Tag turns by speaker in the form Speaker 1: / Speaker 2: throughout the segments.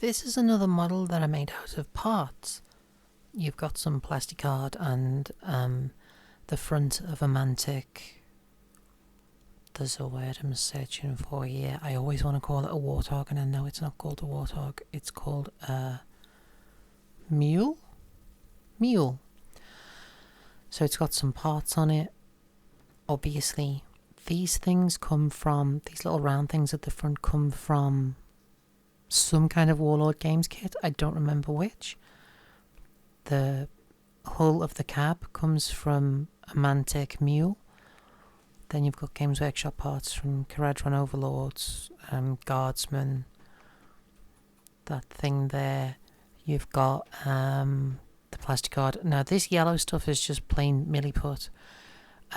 Speaker 1: this is another model that I made out of parts. You've got some plastic card and the front of a mantic. There's a word I'm searching for here. I always want to call it a warthog, and I know it's not called a warthog. It's called a mule? Mule. So it's got some parts on it. Obviously, these things come from, these little round things at the front come from some kind of Warlord Games kit. I don't remember which. The hull of the cab comes from a Mantic Mule. Then you've got Games Workshop parts from Caradron Overlords, Guardsmen, that thing there. You've got the plastic card. Now this yellow stuff is just plain Milliput.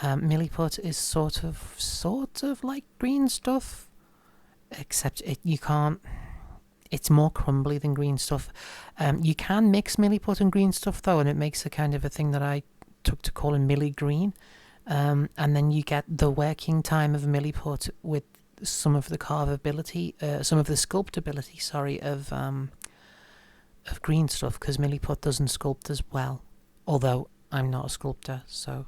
Speaker 1: Milliput is sort of like green stuff, except you can't. It's more crumbly than green stuff. You can mix Milliput and green stuff though, and it makes a kind of a thing that I took to calling Milli Green. And then you get the working time of Milliput with some of the carvability, some of the sculptability, of green stuff, because Milliput doesn't sculpt as well. Although I'm not a sculptor, so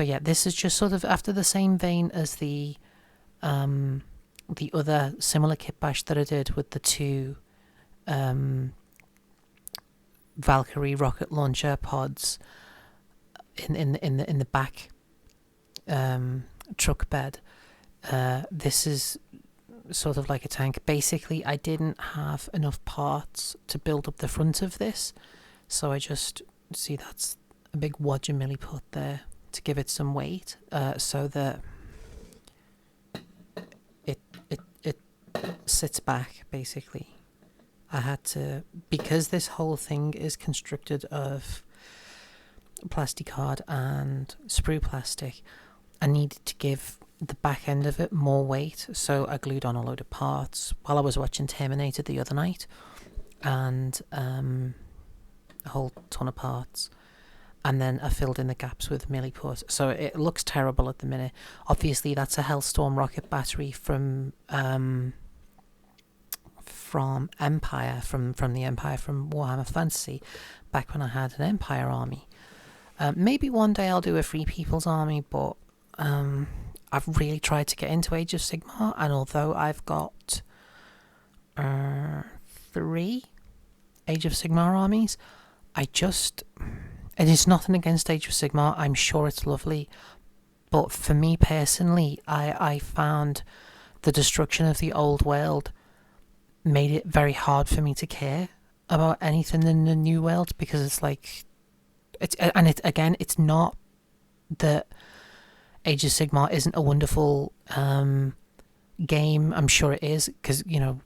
Speaker 1: yeah, this is just sort of after the same vein as the other similar kitbash that I did with the two Valkyrie rocket launcher pods in the back truck bed. This is sort of like a tank. Basically, I didn't have enough parts to build up the front of this, so I just see that's a big wodge of Milliput there to give it some weight, so that it sits back. Basically, I had to, because this whole thing is constructed of plastic card and sprue plastic, I needed to give the back end of it more weight, so I glued on a load of parts while I was watching Terminator the other night, and a whole ton of parts, and then I filled in the gaps with Milliput. So it looks terrible at the minute. Obviously that's a Hellstorm rocket battery from Empire, from the Empire from Warhammer Fantasy, back when I had an Empire army. Maybe one day I'll do a Free People's Army, but I've really tried to get into Age of Sigmar, and although I've got 3 Age of Sigmar armies, and it's nothing against Age of Sigmar, I'm sure it's lovely, but for me personally, I found the destruction of the old world made it very hard for me to care about anything in the new world, because it's like, it's not that Age of Sigmar isn't a wonderful game. I'm sure it is, because, you know,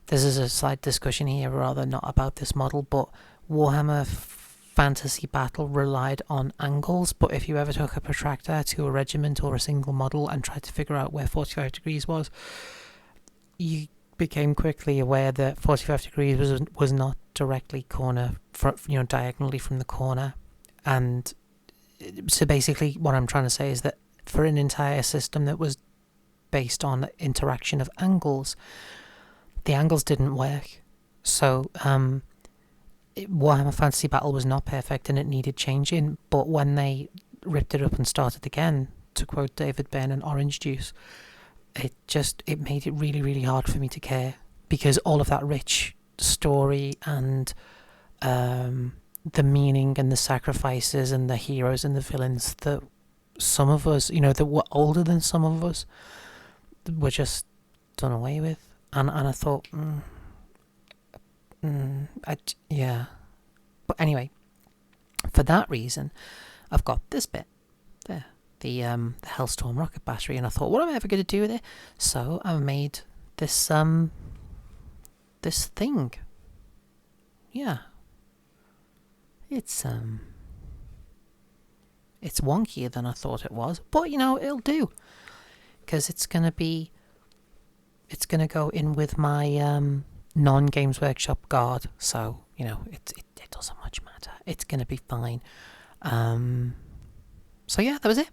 Speaker 1: this is a slight discussion here, rather not about this model, but Warhammer Fantasy Battle relied on angles. But if you ever took a protractor to a regiment or a single model and tried to figure out where 45 degrees was, you became quickly aware that 45 degrees was not directly diagonally from the corner. And so basically what I'm trying to say is that for an entire system that was based on interaction of angles, the angles didn't work. So Warhammer Fantasy Battle was not perfect and it needed changing, but when they ripped it up and started again, to quote David Byrne and Orange Juice, it made it really, really hard for me to care, because all of that rich story and the meaning and the sacrifices and the heroes and the villains that some of us, that were older than some of us, were just done away with. And I thought, yeah. But anyway, for that reason, I've got this bit there, the Hellstorm rocket battery, and I thought, what am I ever going to do with it? So I made this this thing. Yeah. It's wonkier than I thought it was, but it'll do, because it's gonna go in with my non-Games Workshop guard, so it doesn't much matter. It's gonna be fine. So yeah, that was it.